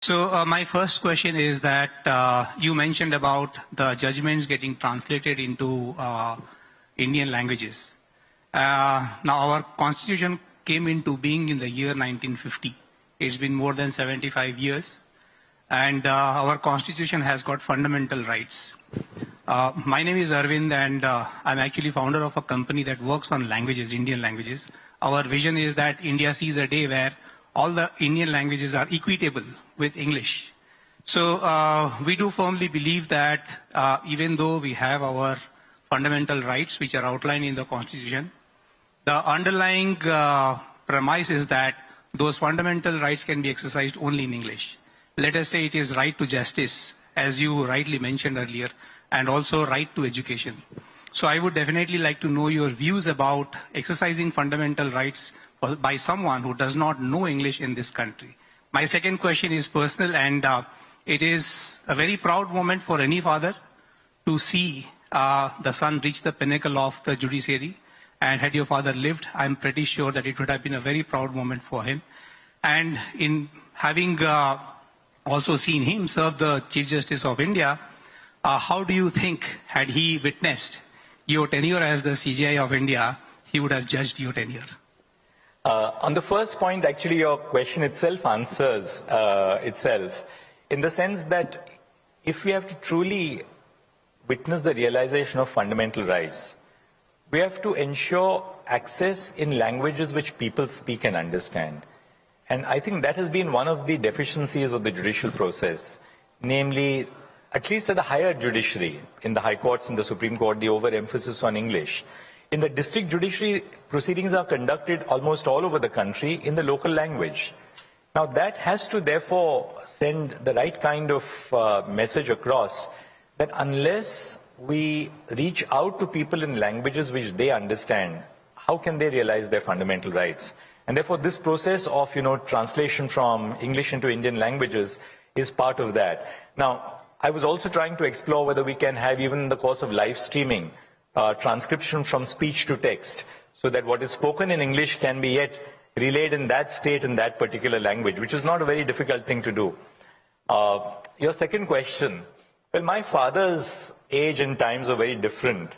So my first question is that you mentioned about the judgments getting translated into Indian languages. Now our constitution came into being in the year 1950. It's been more than 75 years, and our constitution has got fundamental rights. My name is Arvind, and I'm actually founder of a company that works on languages, Indian languages. Our vision is that India sees a day where all the Indian languages are equitable with English. So we do firmly believe that even though we have our fundamental rights which are outlined in the Constitution, the underlying premise is that those fundamental rights can be exercised only in English. Let us say it is right to justice, as you rightly mentioned earlier, and also right to education. So I would definitely like to know your views about exercising fundamental rights by someone who does not know English in this country. My second question is personal, and it is a very proud moment for any father to see the son reach the pinnacle of the judiciary. And had your father lived, I'm pretty sure that it would have been a very proud moment for him. And in having also seen him serve the Chief Justice of India, how do you think, had he witnessed your tenure as the CJI of India, he would have judged your tenure? On the first point, actually, your question itself answers itself, in the sense that if we have to truly witness the realization of fundamental rights, we have to ensure access in languages which people speak and understand. And I think that has been one of the deficiencies of the judicial process, namely, at least at the higher judiciary, in the high courts and the Supreme Court, the overemphasis on English. In the district judiciary, proceedings are conducted almost all over the country in the local language. Now that has to therefore send the right kind of message across, that unless we reach out to people in languages which they understand, how can they realize their fundamental rights? And therefore this process of, translation from English into Indian languages is part of that. Now, I was also trying to explore whether we can have, even in the course of live streaming, transcription from speech to text, so that what is spoken in English can be yet relayed in that state in that particular language, which is not a very difficult thing to do. Your second question, well, my father's age and times were very different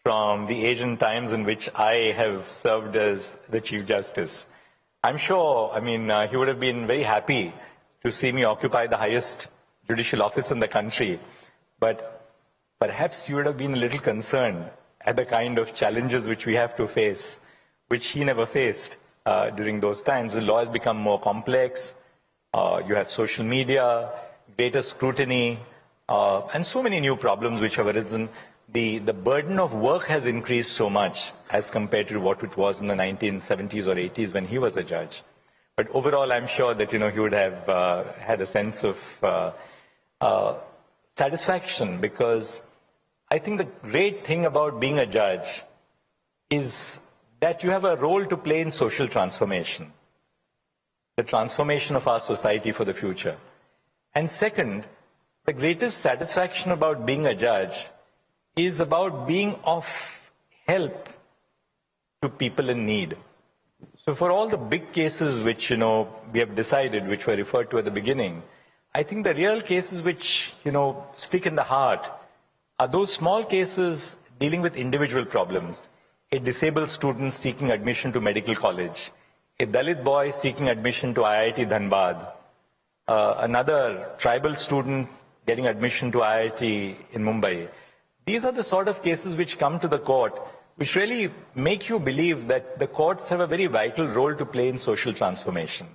from the age and times in which I have served as the Chief Justice. I'm sure, he would have been very happy to see me occupy the highest judicial office in the country, but perhaps you would have been a little concerned at the kind of challenges which we have to face, which he never faced during those times. The law has become more complex, you have social media, greater scrutiny, and so many new problems which have arisen. The burden of work has increased so much as compared to what it was in the 1970s or 80s when he was a judge. But overall, I'm sure that, he would have had a sense of satisfaction, because I think the great thing about being a judge is that you have a role to play in social transformation, the transformation of our society for the future. And second, the greatest satisfaction about being a judge is about being of help to people in need. So for all the big cases which, we have decided, which were referred to at the beginning, I think the real cases which, stick in the heart are those small cases dealing with individual problems. A disabled student seeking admission to medical college, a Dalit boy seeking admission to IIT Dhanbad, another tribal student getting admission to IIT in Mumbai. These are the sort of cases which come to the court, which really make you believe that the courts have a very vital role to play in social transformation.